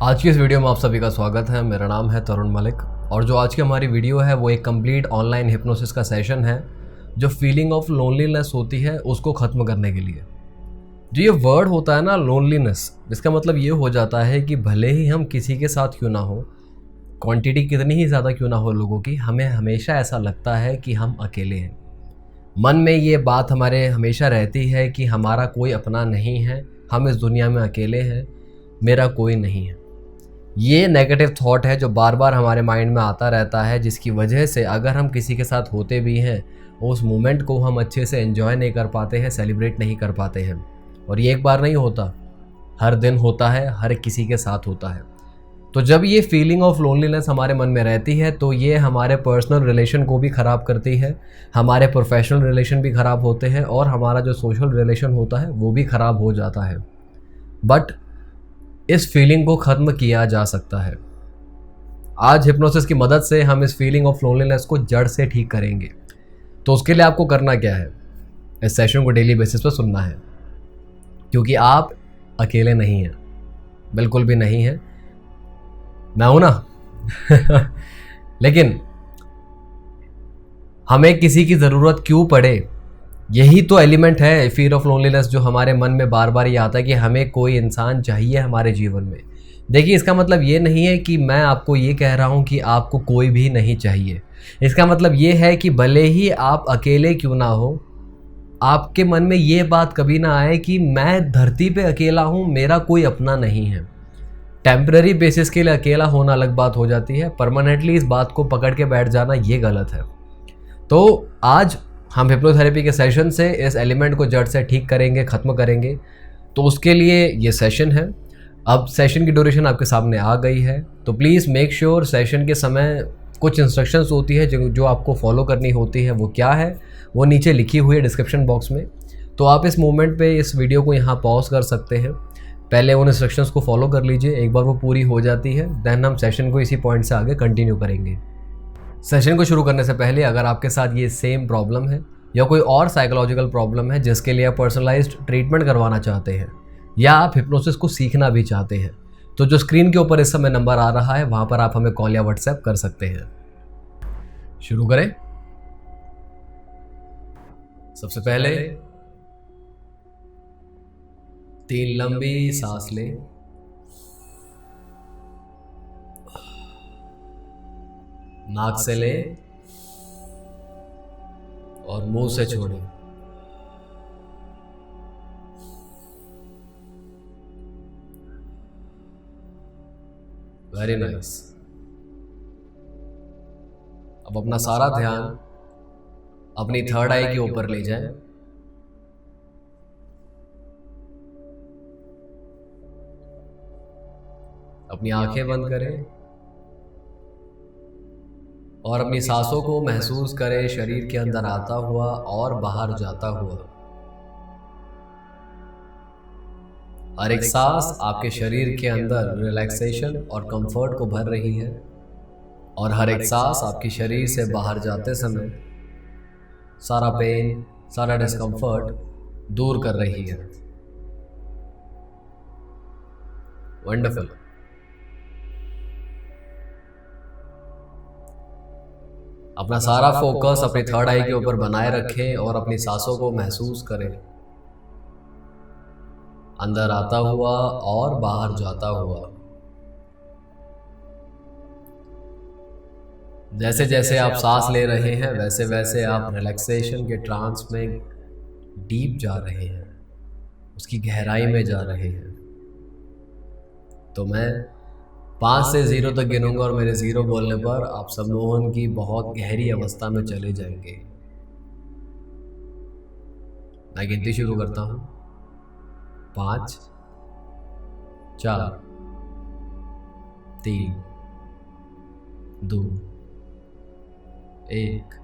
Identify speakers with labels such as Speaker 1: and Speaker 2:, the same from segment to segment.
Speaker 1: आज की इस वीडियो में आप सभी का स्वागत है। मेरा नाम है तरुण मलिक और जो आज की हमारी वीडियो है वो एक कंप्लीट ऑनलाइन हिप्नोसिस का सेशन है जो फीलिंग ऑफ लोनलीनेस होती है उसको ख़त्म करने के लिए। जो ये वर्ड होता है ना लोनलीनेस, इसका मतलब ये हो जाता है कि भले ही हम किसी के साथ क्यों ना हो, क्वांटिटी कितनी ही ज़्यादा क्यों ना हो लोगों की, हमें हमेशा ऐसा लगता है कि हम अकेले हैं। मन में ये बात हमारे हमेशा रहती है कि हमारा कोई अपना नहीं है, हम इस दुनिया में अकेले हैं, मेरा कोई नहीं है। ये नेगेटिव थॉट है जो बार बार हमारे माइंड में आता रहता है, जिसकी वजह से अगर हम किसी के साथ होते भी हैं उस मोमेंट को हम अच्छे से एंजॉय नहीं कर पाते हैं, सेलिब्रेट नहीं कर पाते हैं। और ये एक बार नहीं होता, हर दिन होता है, हर किसी के साथ होता है। तो जब ये फीलिंग ऑफ लोनलीनेस हमारे मन में रहती है तो ये हमारे पर्सनल रिलेशन को भी ख़राब करती है, हमारे प्रोफेशनल रिलेशन भी ख़राब होते हैं और हमारा जो सोशल रिलेशन होता है वो भी ख़राब हो जाता है। बट इस फीलिंग को ख़त्म किया जा सकता है। आज हिप्नोसिस की मदद से हम इस फीलिंग ऑफ लोनलीनेस को जड़ से ठीक करेंगे। तो उसके लिए आपको करना क्या है, इस सेशन को डेली बेसिस पर सुनना है, क्योंकि आप अकेले नहीं हैं, बिल्कुल भी नहीं हैं। मैं हूं ना लेकिन हमें किसी की ज़रूरत क्यों पड़े, यही तो एलिमेंट है फीयर ऑफ लोनलीनेस जो हमारे मन में बार बार ये आता है कि हमें कोई इंसान चाहिए हमारे जीवन में। देखिए, इसका मतलब ये नहीं है कि मैं आपको ये कह रहा हूँ कि आपको कोई भी नहीं चाहिए। इसका मतलब ये है कि भले ही आप अकेले क्यों ना हो, आपके मन में ये बात कभी ना आए कि मैं धरती पे अकेला हूँ, मेरा कोई अपना नहीं है। टेम्पररी बेसिस के लिए अकेला होना अलग बात हो जाती है, परमानेंटली इस बात को पकड़ के बैठ जाना ये गलत है। तो आज हम हिप्नोथेरेपी के सेशन से इस एलिमेंट को जड़ से ठीक करेंगे, ख़त्म करेंगे। तो उसके लिए ये सेशन है। अब सेशन की ड्यूरेशन आपके सामने आ गई है, तो प्लीज़ मेक श्योर सेशन के समय कुछ इंस्ट्रक्शंस होती है जो आपको फॉलो करनी होती है। वो क्या है वो नीचे लिखी हुई है डिस्क्रिप्शन बॉक्स में। तो आप इस मोमेंट पे इस वीडियो को यहाँ पॉज कर सकते हैं, पहले उन इंस्ट्रक्शंस को फॉलो कर लीजिए। एक बार वो पूरी हो जाती है देन हम सेशन को इसी पॉइंट से आगे कंटिन्यू करेंगे। सेशन को शुरू करने से पहले अगर आपके साथ ये सेम प्रॉब्लम है या कोई और साइकोलॉजिकल प्रॉब्लम है जिसके लिए आप पर्सनलाइज्ड ट्रीटमेंट करवाना चाहते हैं या आप हिप्नोसिस को सीखना भी चाहते हैं, तो जो स्क्रीन के ऊपर इस समय नंबर आ रहा है वहाँ पर आप हमें कॉल या व्हाट्सएप कर सकते हैं। शुरू करें। सबसे पहले 3 लंबी सांस लें, नाक से लें और मुंह से छोड़ें। Very nice. अब अपना सारा ध्यान अपनी थर्ड आई के ऊपर ले जाएं। अपनी आंखें बंद करें और अपनी सांसों को महसूस करें, शरीर के अंदर आता हुआ और बाहर जाता हुआ। हर एक सांस आपके शरीर के अंदर रिलैक्सेशन और कंफर्ट को भर रही है और हर एक सांस आपके शरीर से बाहर जाते समय सारा पेन, सारा डिस्कंफर्ट दूर कर रही है। वंडरफुल। अपना सारा फोकस अपनी थर्ड आई के ऊपर बनाए रखें और अपनी सांसों को महसूस करें, अंदर आता हुआ और बाहर जाता हुआ। जैसे जैसे आप सांस ले रहे हैं वैसे वैसे आप रिलैक्सेशन के ट्रांस में डीप जा रहे हैं, उसकी गहराई में जा रहे हैं। तो मैं 5 से 0 तक गिनूंगा और मेरे 0 बोलने पर आप सम्मोहन की बहुत गहरी अवस्था में चले जाएंगे। मैं गिनती शुरू करता हूं। 5, 4, 3, 2, 1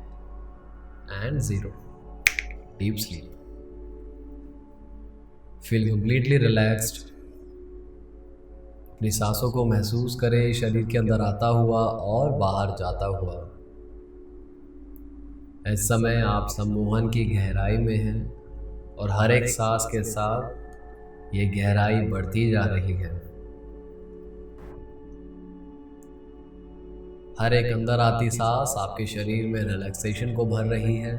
Speaker 1: and 0। Deep sleep. Feel completely relaxed. अपनी सांसों को महसूस करें, शरीर के अंदर आता हुआ और बाहर जाता हुआ। इस समय आप सम्मोहन की गहराई में हैं और हर एक सांस के साथ ये गहराई बढ़ती जा रही है। हर एक अंदर आती सांस आपके शरीर में रिलैक्सेशन को भर रही है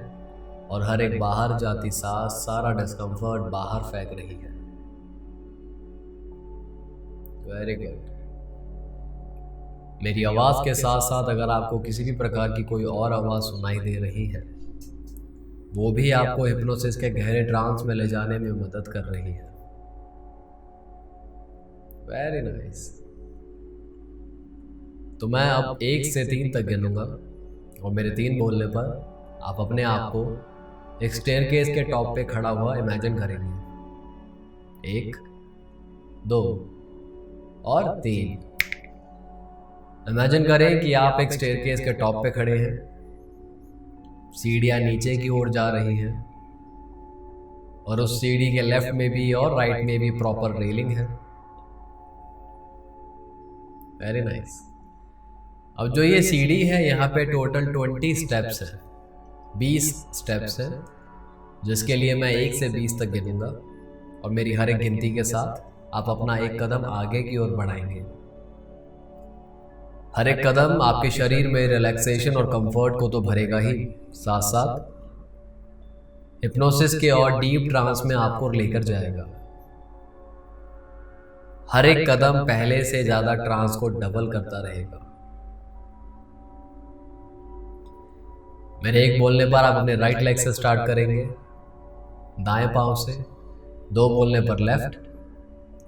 Speaker 1: और हर एक बाहर जाती सांस सारा डिस्कम्फर्ट बाहर फेंक रही है। Very good. मेरी आवाज के साथ साथ अगर आपको किसी भी प्रकार की कोई और आवाज सुनाई दे रही है, वो भी आपको हिप्नोसिस के गहरे ट्रांस में ले जाने में मदद कर रही है। Very nice. तो मैं अब 1 से 3 तक गिनूंगा और मेरे 3 बोलने पर आप अपने आप को एक स्टेयरकेस के टॉप पे खड़ा हुआ इमेजिन करेंगे। 1, 2 और 3। इमेजिन करें कि आप एक स्टेयरकेस के टॉप पे खड़े हैं, सीढ़ियां नीचे की ओर जा रही हैं और उस सीढ़ी के लेफ्ट में भी और राइट में भी प्रॉपर रेलिंग है। Very nice. अब जो ये सीढ़ी है यहाँ पे टोटल 20 स्टेप्स है, 20 स्टेप्स है, जिसके लिए मैं 1 से 20 तक गिनूंगा और मेरी हर एक गिनती के साथ आप अपना एक कदम आगे की ओर बढ़ाएंगे। हर एक कदम आपके शरीर में रिलैक्सेशन और कंफर्ट को तो भरेगा ही, साथ साथ हिप्नोसिस के और डीप ट्रांस में आपको लेकर जाएगा। हर एक कदम पहले से ज्यादा ट्रांस को डबल करता रहेगा। मेरे 1 बोलने पर आप अपने राइट लेग से स्टार्ट करेंगे, दाएं पांव से। 2 बोलने पर लेफ्ट,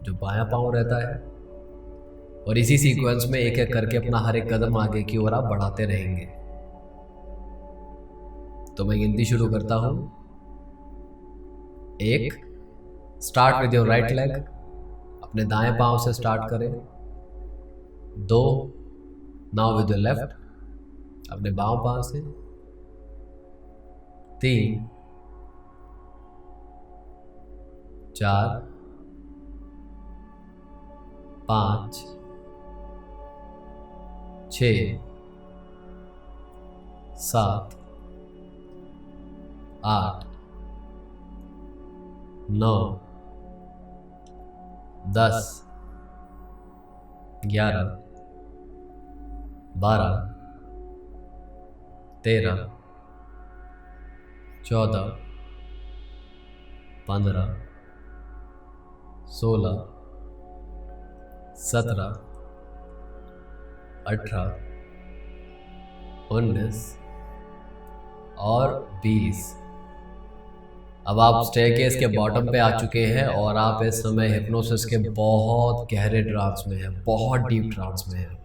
Speaker 1: जो बायां पांव रहता है, और इसी सीक्वेंस में एक एक करके अपना हर एक कदम आगे की ओर आप बढ़ाते रहेंगे। तो मैं गिनती शुरू करता हूं। 1, start with your right leg, अपने दाएं पांव से स्टार्ट करें। 2, नाउ विद योर लेफ्ट, अपने बाएं पांव से। 3, 4, 5, 6, 7, 8, 9, 10, 11, 12, 13, 14, 15, 16, 17, 18, 19 और 20। अब आप स्टेयरकेस के बॉटम पे आ चुके हैं और आप इस समय हिप्नोसिस के बहुत गहरे ट्रांस में हैं, बहुत डीप ट्रांस में हैं।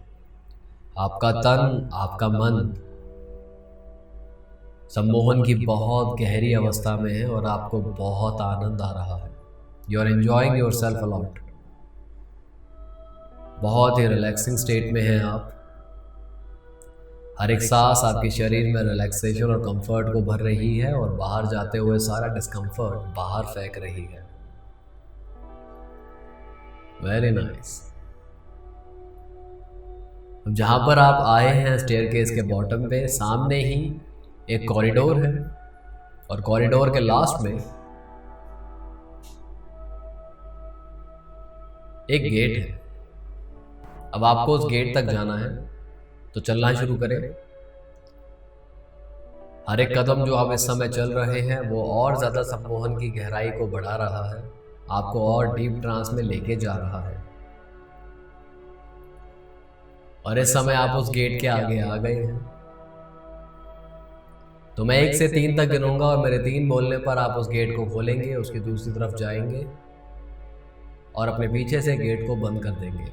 Speaker 1: आपका तन, आपका मन सम्मोहन की बहुत गहरी अवस्था में है और आपको बहुत आनंद आ रहा है। You are enjoying yourself a lot. बहुत ही रिलैक्सिंग स्टेट में हैं आप। हर एक सांस आपके शरीर में रिलैक्सेशन और कंफर्ट को भर रही है और बाहर जाते हुए सारा डिस्कंफर्ट बाहर फेंक रही है। Very nice. अब जहां पर आप आए हैं स्टेयरकेस के बॉटम पे, सामने ही एक कॉरिडोर है और कॉरिडोर के लास्ट में एक गेट है। अब आपको उस गेट तक जाना है, तो चलना शुरू करें। हर एक कदम जो आप इस समय चल रहे हैं वो और ज्यादा सम्मोहन की गहराई को बढ़ा रहा है, आपको और डीप ट्रांस में लेके जा रहा है। और इस समय आप उस गेट के आगे आ गए हैं। तो मैं 1 से 3 तक गिनूंगा और मेरे 3 बोलने पर आप उस गेट को खोलेंगे, उसकी दूसरी तरफ जाएंगे और अपने पीछे से गेट को बंद कर देंगे।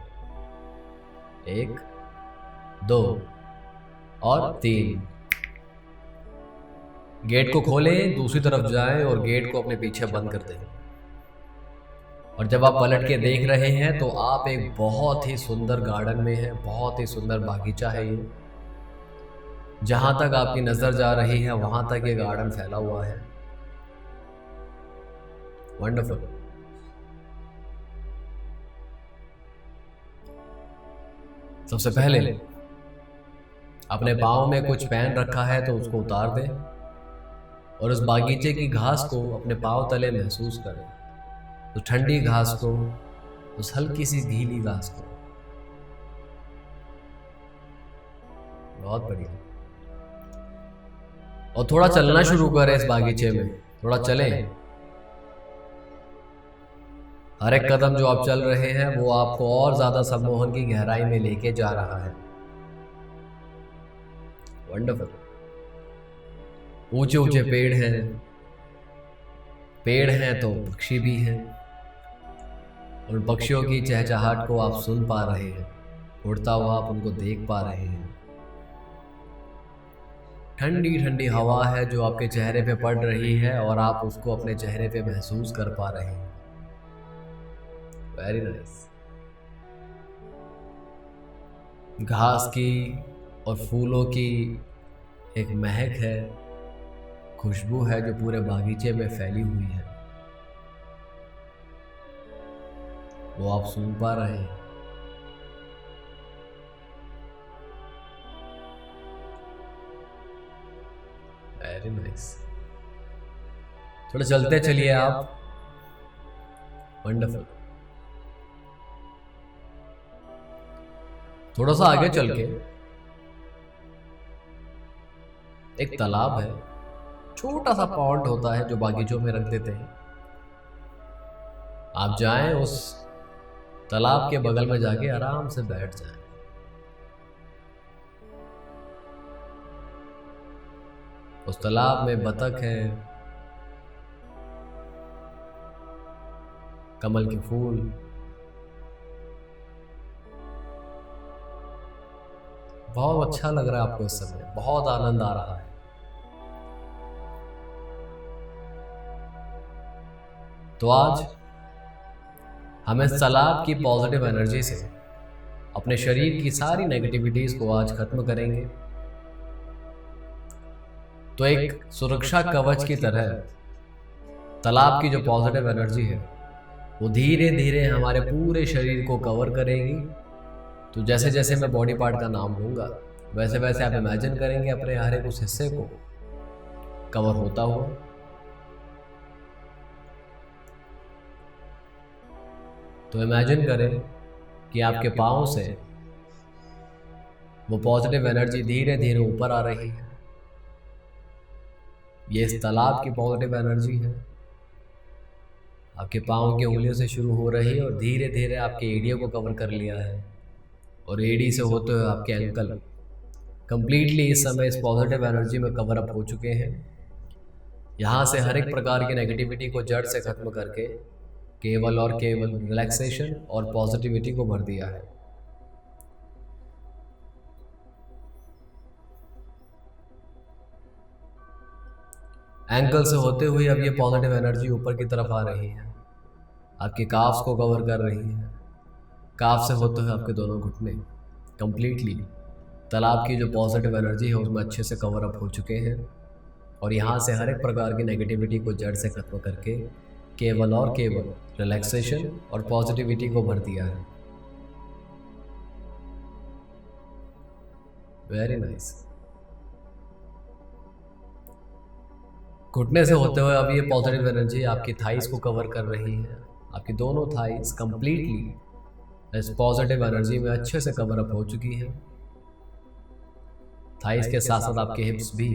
Speaker 1: 1, 2 और 3। गेट को खोलें, दूसरी तरफ जाएं और गेट को अपने पीछे बंद कर दें। और जब आप पलट के देख रहे हैं तो आप एक बहुत ही सुंदर गार्डन में हैं, बहुत ही सुंदर बागीचा है ये। जहां तक आपकी नजर जा रही है वहां तक ये गार्डन फैला हुआ है। वंडरफुल। सबसे पहले अपने पाँव में कुछ पहन रखा है तो उसको उतार दें और उस बागीचे की घास को अपने पाँव तले महसूस करें। उस ठंडी घास को, उस हल्की सी गीली घास को। बहुत बढ़िया। और थोड़ा चलना शुरू करें इस बागीचे में, थोड़ा चलें। हर एक कदम जो आप चल रहे हैं वो आपको और ज्यादा सम्मोहन की गहराई में लेके जा रहा है। वंडरफुल। ऊंचे ऊंचे पेड़ हैं तो पक्षी भी हैं। उन पक्षियों की चहचहाहट को आप सुन पा रहे हैं, उड़ता हुआ आप उनको देख पा रहे हैं। ठंडी ठंडी हवा है जो आपके चेहरे पे पड़ रही है और आप उसको अपने चेहरे पे महसूस कर पा रहे हैं। Very nice. घास की और फूलों की एक महक है, खुशबू है जो पूरे बागीचे में फैली हुई है, वो आप सुन पा रहे हैं। Very nice. थोड़ा चलते चलिए आप। वंडरफुल। थोड़ा सा आगे चल के एक तालाब है, छोटा सा पॉन्ड होता है जो बागीचों में रख देते हैं। आप जाएं उस तालाब के बगल में जाके आराम से बैठ जाएं। उस तालाब में बतख है, कमल के फूल, बहुत अच्छा लग रहा है आपको इस समय, बहुत आनंद आ रहा है। तो आज हम इस तालाब की पॉजिटिव एनर्जी से अपने शरीर की सारी नेगेटिविटीज को आज खत्म करेंगे। तो एक सुरक्षा कवच की तरह तालाब की जो पॉजिटिव एनर्जी है वो धीरे धीरे हमारे पूरे शरीर को कवर करेगी। तो जैसे जैसे मैं बॉडी पार्ट का नाम लूंगा वैसे वैसे आप इमेजिन करेंगे अपने हर एक उस हिस्से को कवर होता हुआ। तो इमेजिन करें कि आपके पाँव से वो पॉजिटिव एनर्जी धीरे धीरे ऊपर आ रही है। ये इस तालाब की पॉजिटिव एनर्जी है। आपके पाँव की उंगलियों से शुरू हो रही है और धीरे धीरे आपके एड़ियों को कवर कर लिया है और एड़ी से होते हुए आपके एंकल कंप्लीटली इस समय इस पॉजिटिव एनर्जी में कवर अप हो चुके हैं। यहाँ से हर एक प्रकार की नेगेटिविटी को जड़ से खत्म करके केवल और केवल रिलैक्सेशन और पॉजिटिविटी को भर दिया है। एंकल से होते हुए अब ये पॉजिटिव एनर्जी ऊपर की तरफ आ रही है, आपके काफ्स को कवर कर रही है। काफ से होते हुए आपके दोनों घुटने कंप्लीटली तालाब की जो पॉजिटिव एनर्जी है उसमें अच्छे से कवर अप हो चुके हैं और यहाँ से हर एक प्रकार की नेगेटिविटी को जड़ से खत्म करके केवल और केवल रिलैक्सेशन और पॉजिटिविटी को भर दिया है। Very nice. घुटने से होते हुए अब ये पॉजिटिव एनर्जी आपकी थाइस को कवर कर रही है। आपकी दोनों थाइस कंप्लीटली इस पॉजिटिव एनर्जी में अच्छे से कवर अप हो चुकी है। थाइस के साथ साथ आपके हिप्स भी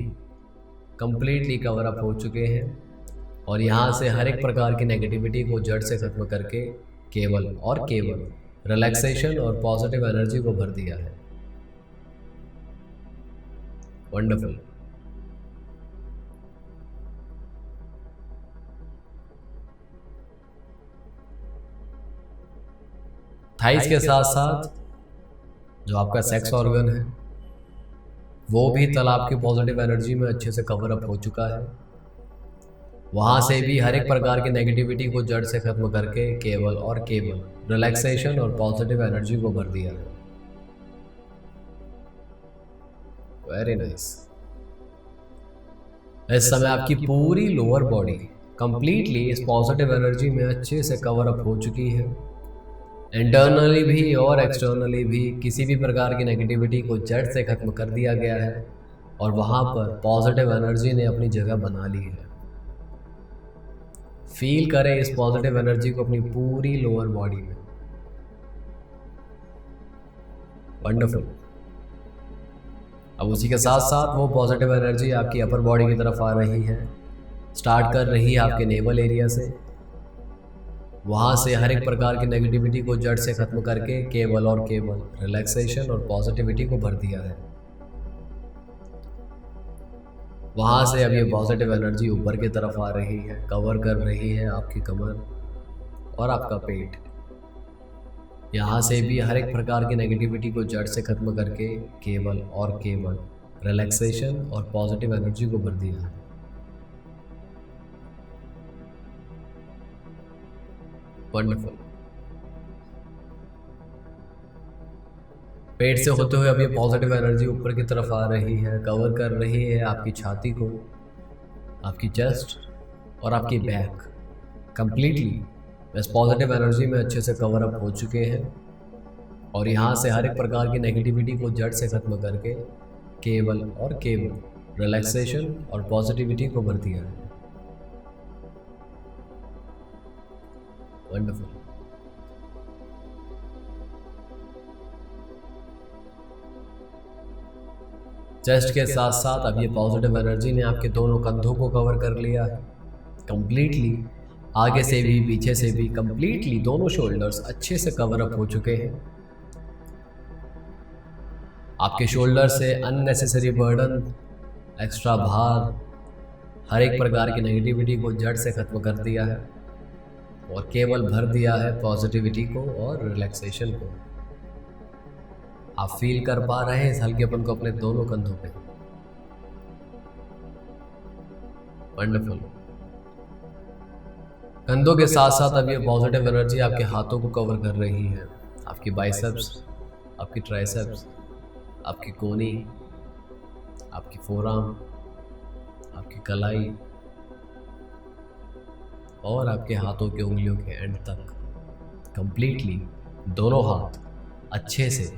Speaker 1: कंप्लीटली कवर अप हो चुके हैं और यहाँ से हर एक प्रकार की नेगेटिविटी को जड़ से खत्म करके केवल और केवल रिलैक्सेशन और पॉजिटिव एनर्जी को भर दिया है। वंडरफुल। थाइस के साथ साथ जो आपका सेक्स ऑर्गन है वो भी तालाब की पॉजिटिव एनर्जी में अच्छे से कवर अप हो चुका है। वहाँ से भी हर एक प्रकार की नेगेटिविटी को जड़ से खत्म करके केवल और केवल रिलैक्सेशन और पॉजिटिव एनर्जी को भर दिया है। Very nice. इस समय आपकी पूरी लोअर बॉडी कंप्लीटली इस पॉजिटिव एनर्जी में अच्छे से कवर अप हो चुकी है। इंटरनली भी और एक्सटर्नली भी किसी भी प्रकार की नेगेटिविटी को जड़ से खत्म कर दिया गया है और वहाँ पर पॉजिटिव एनर्जी ने अपनी जगह बना ली है। फील करें इस पॉजिटिव एनर्जी को अपनी पूरी लोअर बॉडी में। वंडरफुल। अब उसी के साथ साथ वो पॉजिटिव एनर्जी आपकी अपर बॉडी की तरफ आ रही है, स्टार्ट कर रही है आपके नेवल एरिया से। वहाँ से हर एक प्रकार की नेगेटिविटी को जड़ से खत्म करके केवल और केवल रिलैक्सेशन और पॉजिटिविटी को भर दिया है। वहाँ से अब ये पॉजिटिव एनर्जी ऊपर की तरफ आ रही है, कवर कर रही है आपकी कमर और आपका पेट। यहाँ से भी हर एक प्रकार की नेगेटिविटी को जड़ से खत्म करके केवल और केवल रिलैक्सेशन और पॉजिटिव एनर्जी को भर दिया है। वंडरफुल। पेट से होते हुए अब ये पॉजिटिव एनर्जी ऊपर की तरफ आ रही है, कवर कर रही है आपकी छाती को, आपकी चेस्ट और आपकी बैक कंप्लीटली इस पॉजिटिव एनर्जी में अच्छे से कवर अप हो चुके हैं। और यहाँ से हर एक प्रकार की नेगेटिविटी को जड़ से खत्म करके केवल और केवल रिलैक्सेशन और पॉजिटिविटी को भर दिया है। वंडरफुल। चेस्ट के साथ साथ अब ये पॉजिटिव एनर्जी ने आपके दोनों कंधों को कवर कर लिया है कंप्लीटली। आगे से भी पीछे से भी कंप्लीटली दोनों शोल्डर्स अच्छे से कवर अप हो चुके हैं। आपके शोल्डर से अननेसेसरी बर्डन, एक्स्ट्रा भार, हर एक प्रकार की नेगेटिविटी को जड़ से खत्म कर दिया है और केवल भर दिया है पॉजिटिविटी को और रिलैक्सेशन को। आप फील कर पा रहे हैं इस हल्केपन को अपने दोनों कंधों पे। वंडरफुल। कंधों के साथ साथ अब ये पॉजिटिव एनर्जी आपके हाथों को कवर कर रही है, आपकी बाइसेप्स, आपकी ट्राइसेप्स, आपकी कोनी, आपकी फोरआर्म, आपकी कलाई और आपके हाथों की उंगलियों के एंड तक कंप्लीटली दोनों हाथ अच्छे से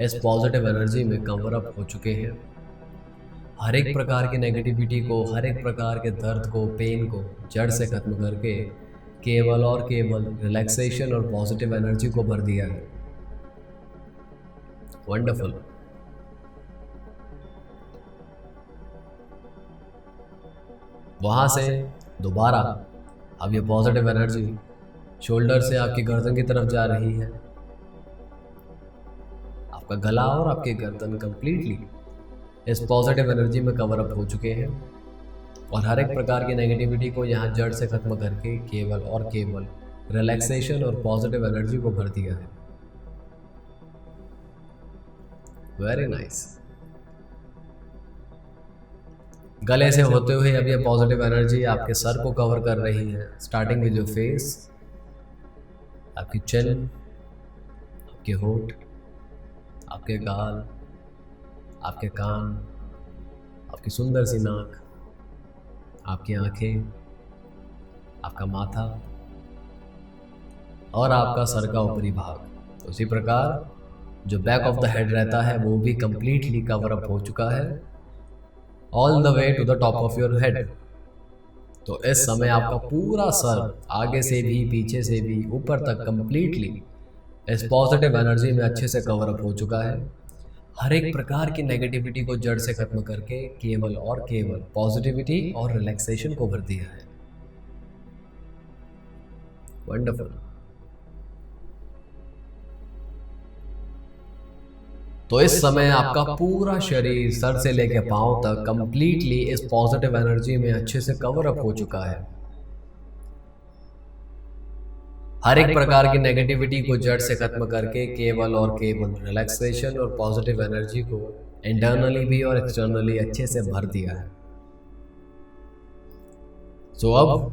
Speaker 1: इस पॉजिटिव एनर्जी में कवर अप हो चुके हैं। हर एक प्रकार की नेगेटिविटी को, हर एक प्रकार के दर्द को, पेन को जड़ से खत्म करके केवल और केवल रिलैक्सेशन और पॉजिटिव एनर्जी को भर दिया है। वंडरफुल। वहां से दोबारा अब ये पॉजिटिव एनर्जी शोल्डर से आपकी गर्दन की तरफ जा रही है। आपका गला और आपकी गर्दन कंप्लीटली इस पॉजिटिव एनर्जी में कवर अप हो चुके हैं और हर एक प्रकार की नेगेटिविटी को यहाँ जड़ से खत्म करके केवल और केवल रिलैक्सेशन और पॉजिटिव एनर्जी को भर दिया है। Very nice. गले से होते हुए अब ये पॉजिटिव एनर्जी आपके सर को कवर कर रही है, स्टार्टिंग विद योर फेस, आपकी चिन, आपके होठ, आपके गाल, आपके कान, आपकी सुंदर सी नाक, आपकी आंखें, आपका माथा और आपका सर का ऊपरी भाग। उसी प्रकार जो बैक ऑफ द हेड रहता है वो भी कंप्लीटली कवर अप हो चुका है, all the way to the top of your head. तो इस समय आपका पूरा सर आगे से भी, पीछे से भी, ऊपर तक कंप्लीटली इस पॉजिटिव एनर्जी में अच्छे से कवर अप हो चुका है। हर एक प्रकार की नेगेटिविटी को जड़ से खत्म करके केवल और केवल पॉजिटिविटी और रिलैक्सेशन को भर दिया है। वंडरफुल। तो इस समय आपका पूरा शरीर सर से लेकर पांव तक कंप्लीटली इस पॉजिटिव एनर्जी में अच्छे से कवर अप हो चुका है। हर एक प्रकार की नेगेटिविटी को जड़ से खत्म करके केवल और केवल रिलैक्सेशन और पॉजिटिव एनर्जी को इंटरनली भी और एक्सटर्नली अच्छे से भर दिया है। सो अब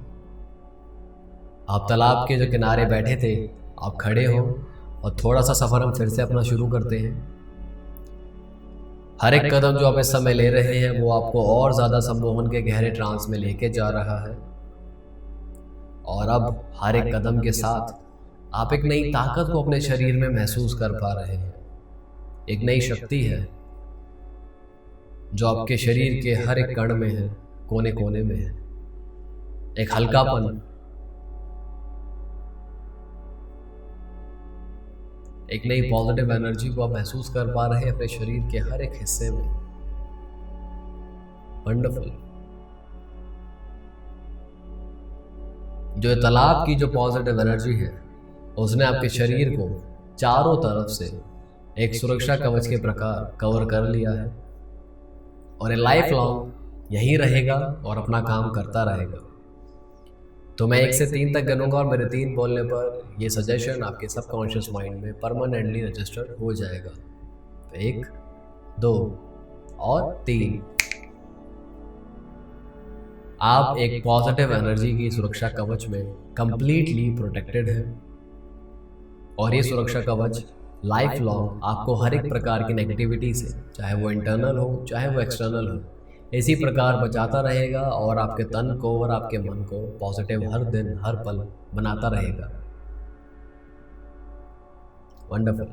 Speaker 1: आप तालाब के जो किनारे बैठे थे, आप खड़े हो और थोड़ा सा सफर हम फिर से अपना शुरू करते हैं। हर एक कदम जो आप इस समय ले रहे हैं वो आपको और ज़्यादा सम्मोहन के गहरे ट्रांस में लेके जा रहा है। और अब हर एक कदम के साथ आप एक नई ताकत को अपने शरीर में महसूस कर पा रहे हैं। एक नई शक्ति है जो आपके शरीर के हर एक कण में है, कोने कोने में है। एक हल्कापन, एक नई पॉजिटिव एनर्जी को आप महसूस कर पा रहे हैं अपने शरीर के हर एक हिस्से में। वंडरफुल। जो तालाब की जो पॉजिटिव एनर्जी है उसने आपके शरीर को चारों तरफ से एक सुरक्षा कवच के प्रकार कवर कर लिया है और ये लाइफ लॉन्ग यहीं रहेगा और अपना काम करता रहेगा। तो मैं 1 से 3 तक गिनूंगा और मेरे 3 बोलने पर ये सजेशन आपके सबकॉन्शियस माइंड में परमानेंटली रजिस्टर हो जाएगा। तो 1, 2 और 3। आप एक पॉजिटिव एनर्जी की सुरक्षा कवच में कंप्लीटली प्रोटेक्टेड है और ये सुरक्षा कवच लाइफ लॉन्ग आपको हर एक प्रकार की नेगेटिविटी से, चाहे वो इंटरनल हो चाहे वो एक्सटर्नल हो, इसी प्रकार बचाता रहेगा और आपके तन को और आपके मन को पॉजिटिव हर दिन हर पल बनाता रहेगा। वंडरफुल।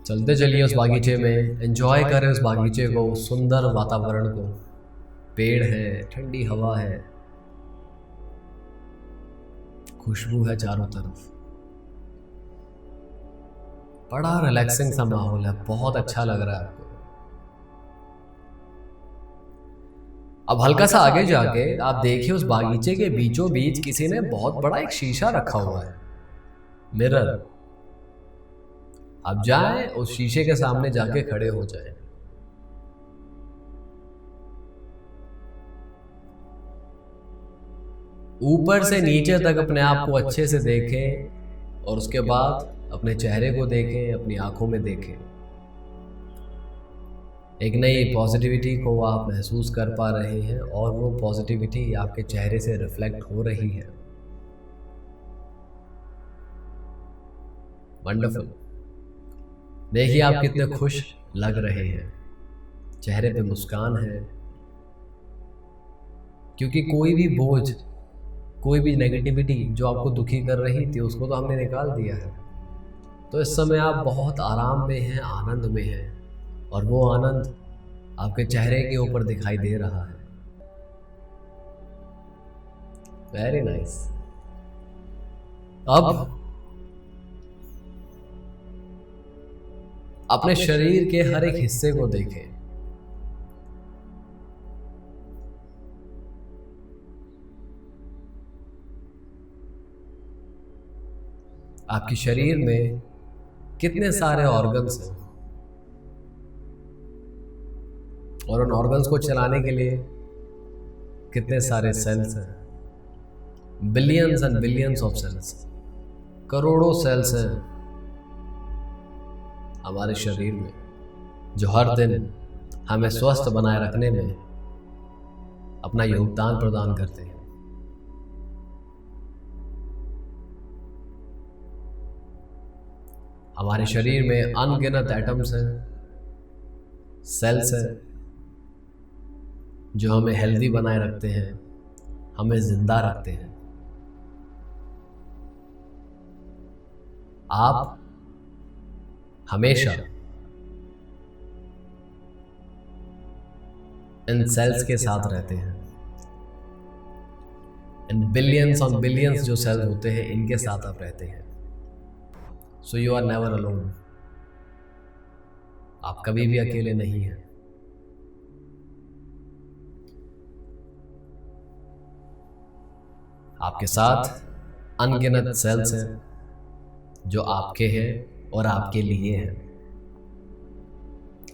Speaker 1: चलते चलिए उस बागीचे में, एंजॉय करें उस बागीचे को, सुंदर वातावरण को। पेड़ है, ठंडी हवा है, खुशबू है चारों तरफ, बड़ा रिलैक्सिंग सा माहौल है, बहुत अच्छा लग रहा है आपको। अब हल्का सा आगे जाके आप देखिए उस बागीचे के बीचों बीच किसी ने बहुत बड़ा एक शीशा रखा हुआ है, मिरर। आप जाएं उस शीशे के सामने जाके खड़े हो जाएं। ऊपर से नीचे तक अपने आप को अच्छे से देखें और उसके बाद अपने चेहरे को देखें, अपनी आंखों में देखें। एक नई पॉजिटिविटी को आप महसूस कर पा रहे हैं और वो पॉजिटिविटी आपके चेहरे से रिफ्लेक्ट हो रही है। वंडरफुल। देखिए आप कितने खुश लग रहे हैं, चेहरे पे मुस्कान है, क्योंकि कोई भी बोझ, कोई भी नेगेटिविटी जो आपको दुखी कर रही थी उसको तो हमने निकाल दिया है। तो इस समय आप बहुत आराम में हैं, आनंद में हैं और वो आनंद आपके चेहरे के ऊपर दिखाई दे रहा है। Very nice. अब अपने शरीर के हर एक हिस्से को देखें। आपके शरीर में कितने सारे ऑर्गन्स हैं और उन ऑर्गन्स को चलाने के लिए कितने सारे सेल्स हैं। Billions and billions of cells, करोड़ों सेल्स हैं हमारे शरीर में, जो हर दिन हमें स्वस्थ बनाए रखने में अपना योगदान प्रदान करते हैं। हमारे शरीर में अनगिनत एटम्स हैं, सेल्स हैं, जो हमें हेल्दी बनाए रखते हैं, हमें जिंदा रखते हैं। आप हमेशा इन सेल्स के साथ रहते हैं। इन बिलियंस ऑन बिलियंस जो सेल्स होते हैं इनके साथ आप रहते हैं। So you are never alone. आप कभी भी अकेले नहीं हैं। आपके साथ अनगिनत सेल्स हैं जो आपके हैं और आपके लिए हैं।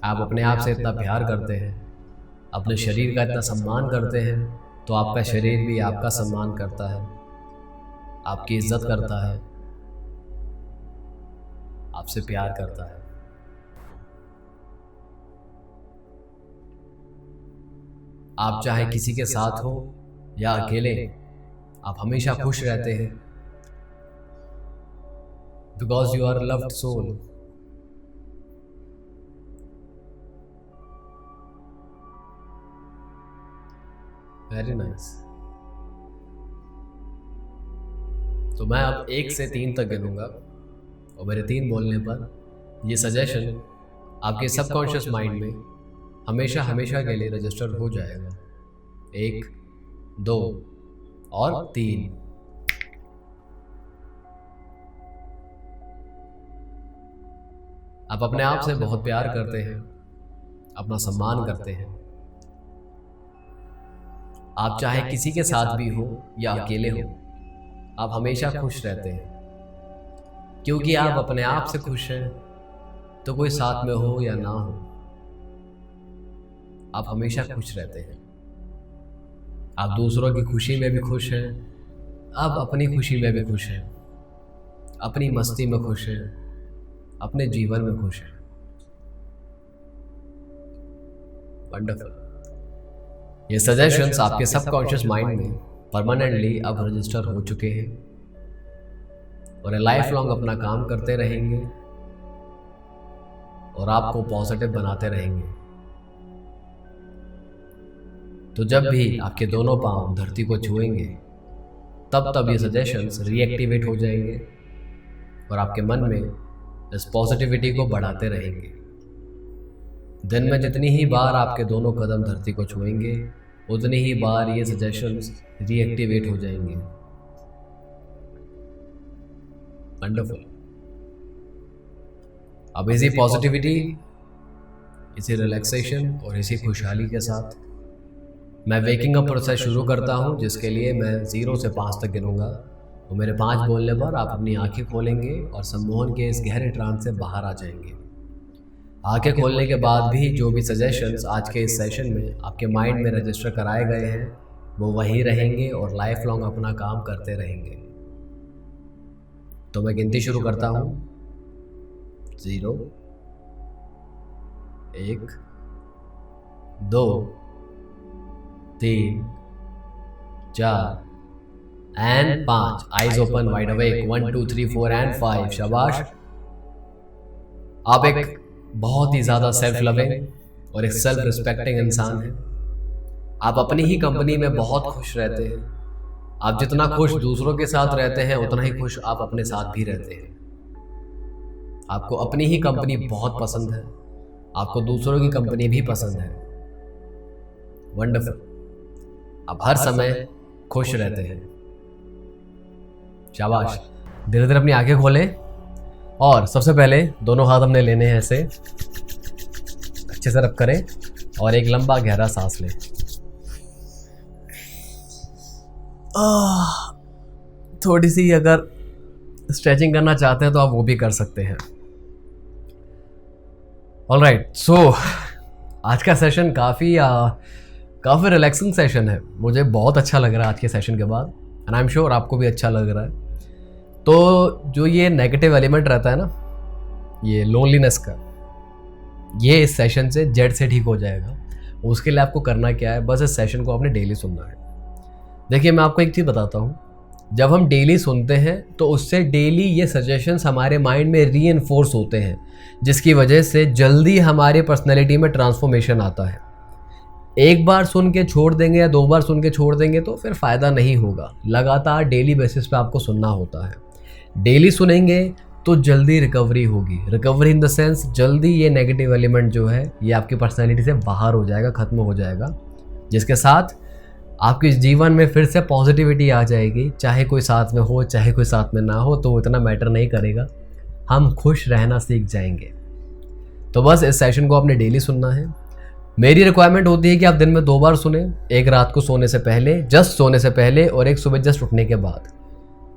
Speaker 1: आप अपने आप से इतना प्यार करते हैं, अपने शरीर का इतना सम्मान करते हैं, तो आपका शरीर भी आपका सम्मान करता है, आपकी इज्जत करता है, आपसे प्यार करता है। आप चाहे किसी के साथ हो या अकेले, आप हमेशा खुश रहते हैं, because you are loved soul. Very nice. तो मैं अब 1 से 3 तक गिनूंगा और मेरे 3 बोलने पर ये सजेशन आपके सबकॉन्शियस माइंड में हमेशा हमेशा के लिए रजिस्टर हो जाएगा। 1, 2 और 3। आप अपने आप से बहुत प्यार करते हैं, अपना सम्मान करते हैं, आप चाहे किसी के साथ भी हो या अकेले हो, आप हमेशा खुश रहते हैं, क्योंकि आप अपने आप से खुश हैं। तो कोई साथ में हो या ना हो, आप हमेशा खुश रहते हैं। आप दूसरों की खुशी में भी खुश हैं, आप अपनी खुशी में भी खुश हैं, अपनी मस्ती में खुश हैं, अपने जीवन में खुश हैं। वंडरफुल। ये सजेशंस आपके सबकॉन्शियस माइंड में परमानेंटली अब रजिस्टर हो चुके हैं और लाइफ लॉन्ग अपना काम करते रहेंगे और आपको पॉजिटिव बनाते रहेंगे। तो जब भी आपके दोनों पांव धरती को छुएंगे, तब ये सजेशंस रीएक्टिवेट हो जाएंगे और आपके मन में इस पॉजिटिविटी को बढ़ाते रहेंगे। दिन में जितनी ही बार आपके दोनों कदम धरती को छुएंगे, उतनी ही बार ये सजेशंस रीएक्टिवेट हो जाएंगे। वंडरफुल। अब इसी पॉजिटिविटी, इसी रिलैक्सेशन और इसी खुशहाली के साथ मैं वेकिंग अप प्रोसेस शुरू करता हूं, जिसके लिए मैं 0 से 5 तक गिनूंगा और मेरे 5 बोलने पर आप अपनी आंखें खोलेंगे और सम्मोहन के इस गहरे ट्रांस से बाहर आ जाएंगे। आंखें खोलने के बाद भी जो भी सजेशंस आज के इस सेशन में आपके माइंड में रजिस्टर कराए गए हैं, वो वहीं रहेंगे और लाइफ लॉन्ग अपना काम करते रहेंगे। तो मैं गिनती शुरू करता हूं। 0, 1, 2, 3, 4 and 5। Eyes open, wide awake. 1, 2, 3, 4 and 5। शाबाश। आप एक बहुत ही ज़्यादा सेल्फ लविंग और एक सेल्फ रिस्पेक्टिंग इंसान हैं। आप अपनी ही कंपनी में बहुत खुश रहते हैं। आप जितना खुश दूसरों के साथ रहते हैं, उतना ही खुश आप अपने साथ भी रहते हैं। आपको अपनी ही कंपनी बहुत पसंद है, आपको दूसरों की कंपनी भी पसंद है। वंडरफुल। आप हर समय खुश रहते हैं। शाबाश। धीरे धीरे अपनी आंखें खोलें और सबसे पहले दोनों हाथ हमने लेने हैं, ऐसे अच्छे से रब करें और एक लंबा गहरा सांस लें। थोड़ी सी अगर स्ट्रेचिंग करना चाहते हैं तो आप वो भी कर सकते हैं। ऑलराइट, सो आज का सेशन काफ़ी रिलैक्सिंग सेशन है। मुझे बहुत अच्छा लग रहा है आज के सेशन के बाद, एंड आई एम श्योर आपको भी अच्छा लग रहा है। तो जो ये नेगेटिव एलिमेंट रहता है ना, ये लोनलीनेस का, ये इस सेशन से जेड से ठीक हो जाएगा। उसके लिए आपको करना क्या है, बस इस सेशन को आपने डेली सुनना है। देखिए, मैं आपको एक चीज़ बताता हूँ, जब हम डेली सुनते हैं तो उससे डेली ये सजेशंस हमारे माइंड में रीइंफोर्स होते हैं, जिसकी वजह से जल्दी हमारे पर्सनैलिटी में ट्रांसफॉर्मेशन आता है। एक बार सुन के छोड़ देंगे या 2 बार सुन के छोड़ देंगे तो फिर फ़ायदा नहीं होगा। लगातार डेली बेसिस पे आपको सुनना होता है। डेली सुनेंगे तो जल्दी रिकवरी होगी। रिकवरी इन द सेंस, जल्दी ये नेगेटिव एलिमेंट जो है ये आपकी पर्सनैलिटी से बाहर हो जाएगा, ख़त्म हो जाएगा, जिसके साथ आपके जीवन में फिर से पॉजिटिविटी आ जाएगी। चाहे कोई साथ में हो, चाहे कोई साथ में ना हो, तो इतना मैटर नहीं करेगा। हम खुश रहना सीख जाएंगे। तो बस इस सेशन को आपने डेली सुनना है। मेरी रिक्वायरमेंट होती है कि आप दिन में 2 बार सुने, एक रात को सोने से पहले, जस्ट सोने से पहले, और एक सुबह जस्ट उठने के बाद।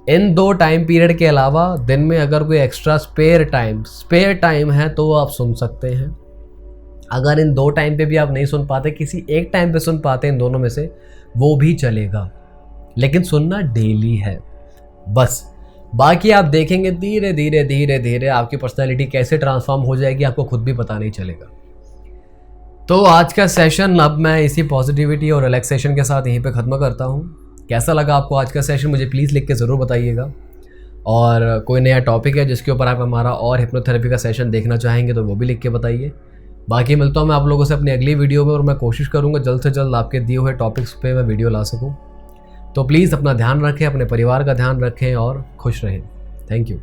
Speaker 1: इन 2 टाइम पीरियड के अलावा दिन में अगर कोई एक्स्ट्रा स्पेयर टाइम है तो आप सुन सकते हैं। अगर इन 2 टाइम पे भी आप नहीं सुन पाते, किसी एक टाइम पे सुन पाते, इन दोनों में से, वो भी चलेगा, लेकिन सुनना डेली है बस। बाकी आप देखेंगे धीरे धीरे धीरे धीरे आपकी पर्सनैलिटी कैसे ट्रांसफॉर्म हो जाएगी, आपको खुद भी पता नहीं चलेगा। तो आज का सेशन अब मैं इसी पॉजिटिविटी और रिलैक्सेशन के साथ यहीं पे ख़त्म करता हूँ। कैसा लगा आपको आज का सेशन, मुझे प्लीज़ लिख के ज़रूर बताइएगा। और कोई नया टॉपिक है जिसके ऊपर आप हमारा और हिप्नोथेरेपी का सेशन देखना चाहेंगे तो वो भी लिख के बताइए। बाकी मिलता हूँ मैं आप लोगों से अपनी अगली वीडियो में, और मैं कोशिश करूँगा जल्द से जल्द आपके दिए हुए टॉपिक्स पे मैं वीडियो ला सकूँ। तो प्लीज़ अपना ध्यान रखें, अपने परिवार का ध्यान रखें और खुश रहें। Thank you.